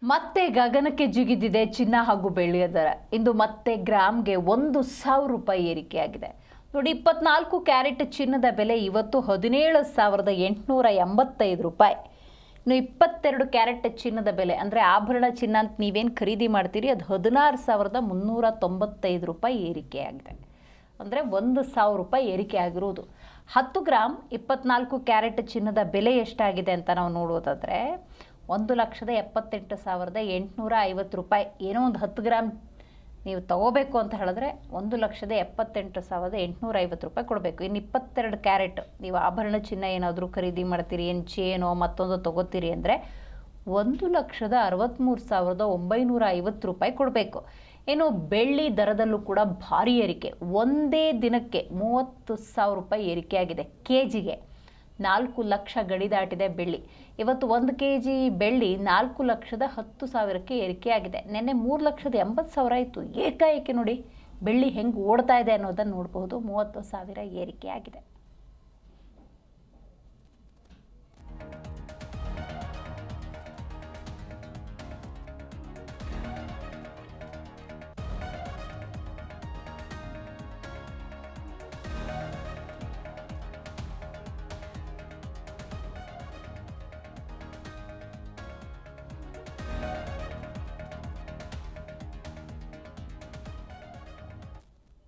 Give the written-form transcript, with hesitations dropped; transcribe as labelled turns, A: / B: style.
A: ಮತ್ತೆ ಗಗನಕ್ಕೆ ಜಿಗಿದಿದೆ ಚಿನ್ನ ಹಾಗೂ ಬೆಳ್ಳಿಯ ದರ. ಇಂದು ಮತ್ತೆ ಗ್ರಾಮ್ಗೆ 1,000 ರೂಪಾಯಿ ಏರಿಕೆಯಾಗಿದೆ. ನೋಡಿ, 24 ಕ್ಯಾರೆಟ್ ಚಿನ್ನದ ಬೆಲೆ ಇವತ್ತು 17,885 ರೂಪಾಯಿ. ಇನ್ನು 22 ಕ್ಯಾರೆಟ್ ಚಿನ್ನದ ಬೆಲೆ ಅಂದರೆ ಆಭರಣ ಚಿನ್ನ ಅಂತ ನೀವೇನು ಖರೀದಿ ಮಾಡ್ತೀರಿ ಅದು 16,395 ರೂಪಾಯಿ ಏರಿಕೆಯಾಗಿದೆ. ಅಂದರೆ 1,000 ರೂಪಾಯಿ ಏರಿಕೆ ಆಗಿರುವುದು. 10 ಗ್ರಾಮ್ 24 ಕ್ಯಾರೆಟ್ ಚಿನ್ನದ ಬೆಲೆ ಎಷ್ಟಾಗಿದೆ ಅಂತ ನಾವು ನೋಡೋದಾದರೆ 1,78,850 ರೂಪಾಯಿ. ಏನೋ ಒಂದು 10 ಗ್ರಾಮ್ ನೀವು ತಗೋಬೇಕು ಅಂತ ಹೇಳಿದ್ರೆ 1,78,850 ರೂಪಾಯಿ ಕೊಡಬೇಕು. ಇನ್ನು 22 ಕ್ಯಾರೆಟ್ ನೀವು ಆಭರಣ ಚಿನ್ನ ಏನಾದರೂ ಖರೀದಿ ಮಾಡ್ತೀರಿ, ಏನು ಚೇನೋ ಮತ್ತೊಂದು ತೊಗೋತೀರಿ ಅಂದರೆ 1,63,950 ರೂಪಾಯಿ ಕೊಡಬೇಕು. ಇನ್ನು ಬೆಳ್ಳಿ ದರದಲ್ಲೂ ಕೂಡ ಭಾರಿ ಏರಿಕೆ. ಒಂದೇ ದಿನಕ್ಕೆ 30,000 ರೂಪಾಯಿ ಏರಿಕೆಯಾಗಿದೆ. ಕೆ ಜಿಗೆ 4 ಲಕ್ಷ ಗಡಿ ದಾಟಿದೆ ಬೆಳ್ಳಿ. ಇವತ್ತು 1 kg ಬೆಳ್ಳಿ 4,10,000ಕ್ಕೆ ಏರಿಕೆಯಾಗಿದೆ. ನಿನ್ನೆ 3,80,000 ಇತ್ತು. ಏಕಾಏಕಿ ನೋಡಿ ಬೆಳ್ಳಿ ಹೆಂಗೆ ಓಡ್ತಾ ಇದೆ ಅನ್ನೋದನ್ನು ನೋಡಬಹುದು. 30,000 ಏರಿಕೆಯಾಗಿದೆ.